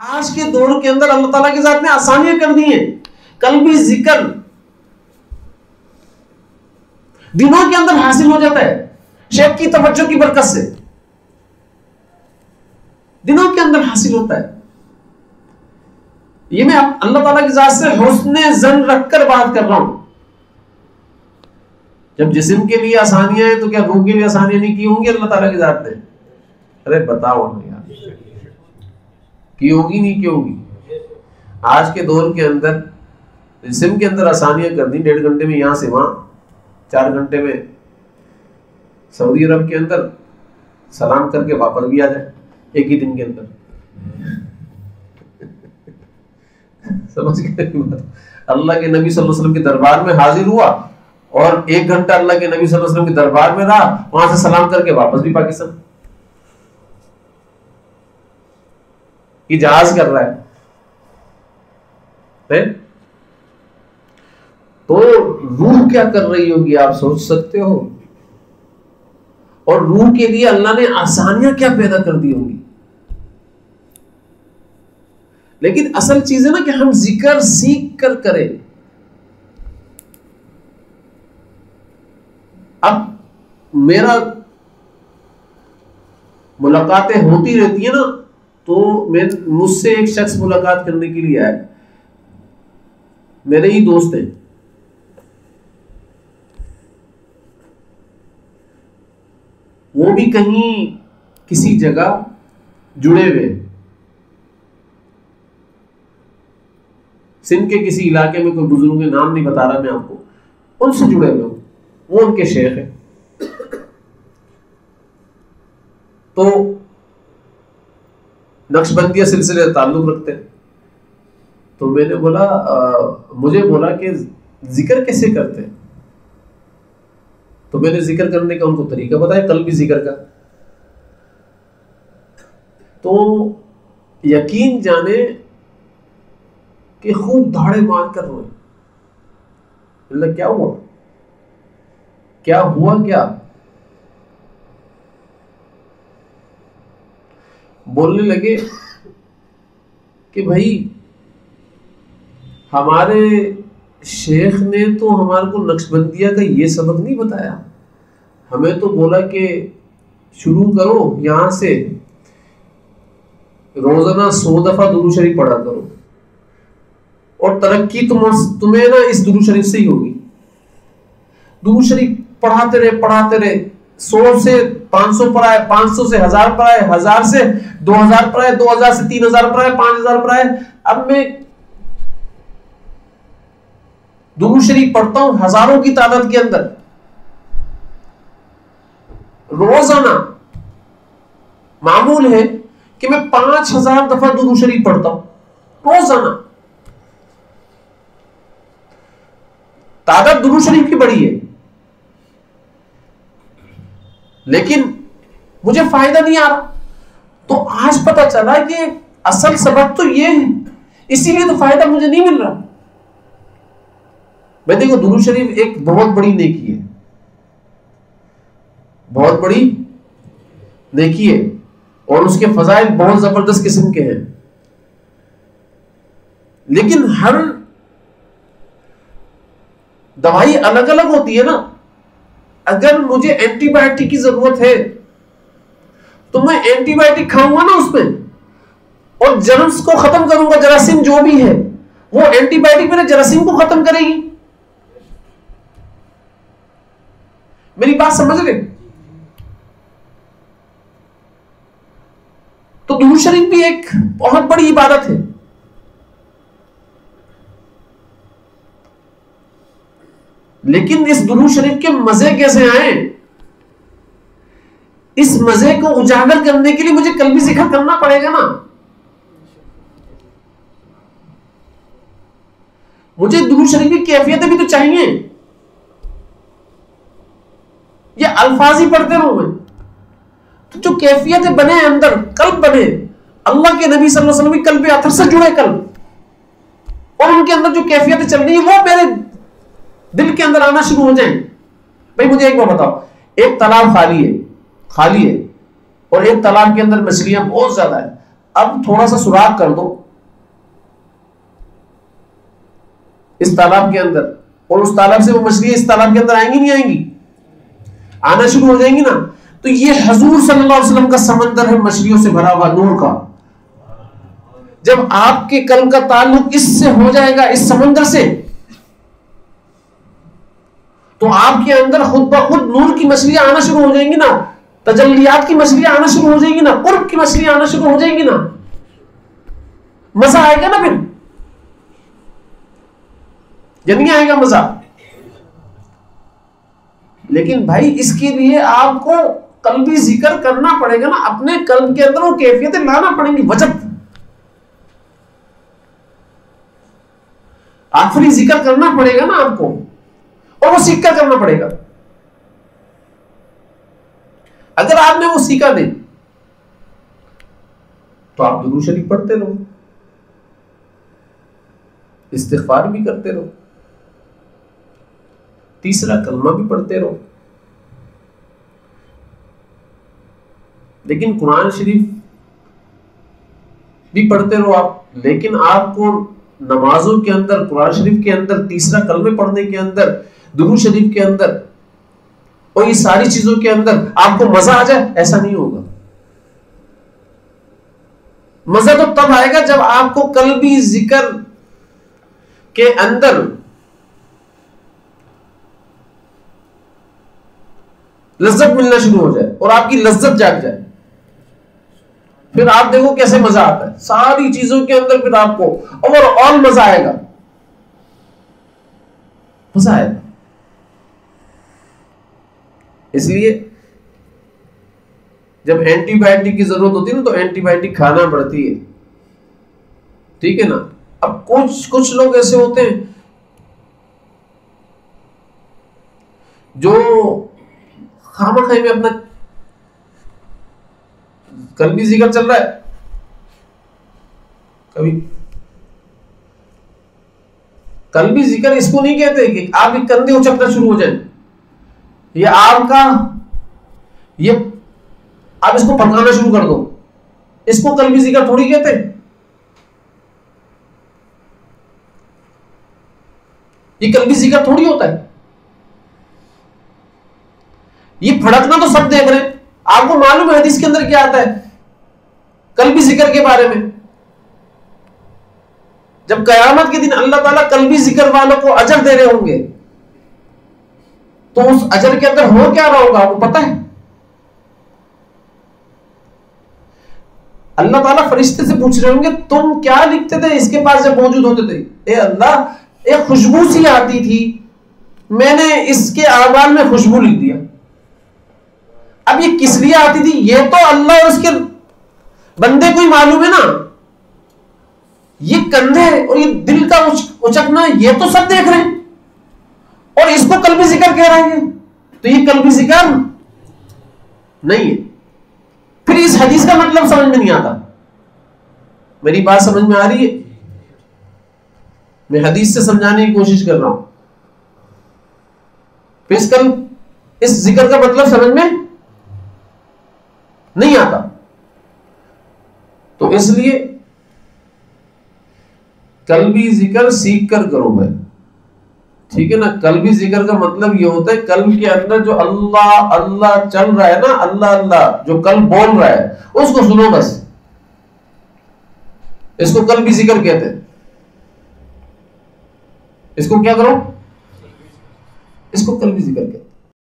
आज के दौर के अंदर अल्लाह ताला की जात ने आसानियां कर दी हैं। कल्बी जिक्र दिनों के अंदर हासिल हो जाता है, शेख की तवज्जो की बरकत से दिनों के अंदर हासिल होता है। ये मैं अल्लाह ताला की जात से हुस्ने ज़न रखकर बात कर रहा हूं। जब जिस्म के लिए आसानियां हैं तो क्या रूह के लिए आसानियां नहीं की होंगी अल्लाह ताला की जात ने? अरे बताओ यार, की होगी नहीं की होगी? आज के दौर के अंदर जिस्म के अंदर आसानियां कर दी, 1.5 घंटे में यहां से वहां, 4 घंटे में सऊदी अरब के अंदर सलाम करके वापस भी आ जाए एक ही दिन के अंदर। समझ गए? अल्लाह के नबी सल्लल्लाहु अलैहि वसल्लम के दरबार में हाजिर हुआ और 1 घंटा अल्लाह के नबी सल्लल्लाहु अलैहि वसल्लम के दरबार में रहा, वहां से सलाम करके वापस भी पाकिस्तान। ये जहाज कर रहा है। तो रूह क्या कर रही होगी आप सोच सकते हो? और रूह के लिए अल्लाह ने आसानियां क्या पैदा कर दी होंगी। लेकिन असल चीज है ना कि हम जिक्र सीख कर करें। अब मेरा मुलाकातें होती रहती है ना, तो मुझसे एक शख्स मुलाकात करने के लिए आया, मेरे ही दोस्त हैं। वो भी कहीं किसी जगह जुड़े हुए, सिंध के किसी इलाके में, कोई बुजुर्ग के नाम नहीं बता रहा मैं आपको, उनसे जुड़े हुए, वो उनके शेख है। तो नक्शबंदिया सिलसिले ताल्लुक रखते हैं। तो मैंने बोला, मुझे बोला कि जिक्र कैसे करते हैं। तो मैंने जिक्र करने का उनको तरीका बताया, कल भी जिक्र का। तो यकीन जाने कि खूब धाड़े मार कर रोए। मतलब क्या हुआ, क्या हुआ, क्या बोलने लगे कि भाई हमारे शेख ने तो हमारे को नक्शबंदिया का ये सबक नहीं बताया, हमें तो बोला कि शुरू करो यहां से, रोजाना 100 दफा दुरूद शरीफ पढ़ा करो और तरक्की तुम्हें ना इस दुरूद शरीफ से ही होगी। दुरूद शरीफ पढ़ाते रहे 100 से 500 पर आए, 500 से 1000 पर आए, 1000 से 2000 पर आए, 2000 से 3000 पर आए, 5000 पर आए। अब मैं दुरूद शरीफ पढ़ता हूं हजारों की तादाद के अंदर, रोजाना मामूल है कि मैं 5000 दफा दुरूद शरीफ पढ़ता हूं रोजाना। तादाद दुरूद शरीफ की बड़ी है, लेकिन मुझे फायदा नहीं आ रहा। तो आज पता चला कि असल सबक तो ये है, इसीलिए तो फायदा मुझे नहीं मिल रहा। मैं देखो, दुरूद शरीफ एक बहुत बड़ी नेकी है, बहुत बड़ी नेकी है, और उसके फजाइल बहुत जबरदस्त किस्म के हैं। लेकिन हर दवाई अलग अलग होती है ना। अगर मुझे एंटीबायोटिक की जरूरत है तो मैं एंटीबायोटिक खाऊंगा ना उसमें, और जर्म्स को खत्म करूंगा, जरासीम जो भी है, वो एंटीबायोटिक मेरे जरासीम को खत्म करेगी। मेरी बात समझ रहे? तो दुरूद शरीफ भी एक बहुत बड़ी इबादत है। लेकिन इस दुरूद शरीफ के मजे कैसे आए, इस मजे को उजागर करने के लिए मुझे कल्बी जिक्र करना पड़ेगा ना। मुझे दुरूद शरीफ की कैफियतें भी तो चाहिए। ये अल्फाज ही पढ़ते रहो मैं, तो जो कैफियतें बने अंदर, कल्ब बने, अल्लाह के नबी सल्लल्लाहु अलैहि वसल्लम की कल्ब अतर से जुड़े कल्ब, और उनके अंदर जो कैफियतें चल रही है वो मेरे दिल के अंदर आना शुरू हो जाए। भाई मुझे एक बात बताओ, एक तालाब खाली है और एक तालाब के अंदर मछलियां बहुत ज्यादा है, अब थोड़ा सा सुराख कर दो इस तालाब के अंदर, और उस तालाब से वो मछली इस तालाब के अंदर आएंगी नहीं आएंगी? आना शुरू हो जाएंगी ना। तो ये हजूर सल्लल्लाहु अलैहि वसल्लम का समंदर है मछलियों से भरा हुआ नूर का। जब आपके कल्ब का ताल्लुक इससे हो जाएगा, इस समंदर से, तो आपके अंदर खुद ब खुद नूर की मछलियां आना शुरू हो जाएंगी ना, तजल्लियात की मछलियां आना शुरू हो जाएंगी ना, कुर्ब की मछलियां आना शुरू हो जाएंगी ना। मजा आएगा ना, फिर या नहीं आएगा मजा? लेकिन भाई इसके लिए आपको कल्बी जिक्र करना पड़ेगा ना, अपने कल्ब के अंदर वो कैफियतें लाना पड़ेंगी, वजद आखिरी जिक्र करना पड़ेगा ना आपको, और वो सीख कर करना पड़ेगा। अगर आपने वो सीखा नहीं तो आप दुरूद शरीफ पढ़ते रहो, इस्तिग़फ़ार भी करते रहो, तीसरा कलमा भी पढ़ते रहो, लेकिन कुरान शरीफ भी पढ़ते रहो आप। लेकिन आपको नमाजों के अंदर, कुरान शरीफ के अंदर, तीसरा कलमे पढ़ने के अंदर, दुरूद शरीफ के अंदर और ये सारी चीजों के अंदर आपको मजा आ जाए, ऐसा नहीं होगा। मजा तो तब आएगा जब आपको कल्बी जिक्र के अंदर लज्जत मिलना शुरू हो जाए और आपकी लज्जत जाग जाए, फिर आप देखो कैसे मजा आता है सारी चीजों के अंदर। फिर आपको ओवरऑल मजा आएगा, मजा आएगा। इसलिए जब एंटीबायोटिक की जरूरत होती है ना, तो एंटीबायोटिक खाना पड़ती है, ठीक है ना। अब कुछ लोग ऐसे होते हैं जो खामखाई में अपना कल्बी जिक्र चल रहा है, कभी कल्बी जिक्र इसको नहीं कहते कि आपके कंधे उचकना शुरू हो जाए, ये आपका ये आप इसको पकाना शुरू कर दो, इसको कल्बी जिक्र थोड़ी कहते। ये कल्बी जिक्र थोड़ी होता है। ये फड़कना तो सब देख रहे हैं, आपको मालूम है हदीस के अंदर क्या आता है कल्बी जिक्र के बारे में। जब कयामत के दिन अल्लाह ताला कल्बी जिक्र वालों को अजर दे रहे होंगे, तो उस अजर के अंदर हो क्या रहा होगा आपको पता है? अल्लाह ताला फरिश्ते से पूछ रहे होंगे, तुम क्या लिखते थे इसके पास जब मौजूद होते थे? ए अल्लाह, एक खुशबू सी आती थी, मैंने इसके आवाज में खुशबू लिख दिया। अब ये किस लिए आती थी ये तो अल्लाह और उसके बंदे को ही मालूम है ना। ये कंधे और ये दिल का उचकना ये तो सब देख रहे हैं, और इसको कल्बी जिक्र कह रहे हैं, तो ये कल्बी जिक्र नहीं है। फिर इस हदीस का मतलब समझ में नहीं आता। मेरी बात समझ में आ रही है? मैं हदीस से समझाने की कोशिश कर रहा हूं। फिर इस जिक्र का मतलब समझ में नहीं आता, तो इसलिए कल्बी जिक्र सीख कर करो भाई, ठीक है ना। कल्बी जिक्र का मतलब ये होता है कल्ब के अंदर जो अल्लाह अल्लाह चल रहा है ना, अल्लाह अल्लाह जो कल्ब बोल रहा है उसको सुनो बस। इसको कल्बी जिक्र कहते हैं। इसको क्या करो? इसको कल्बी जिक्र कहते हैं।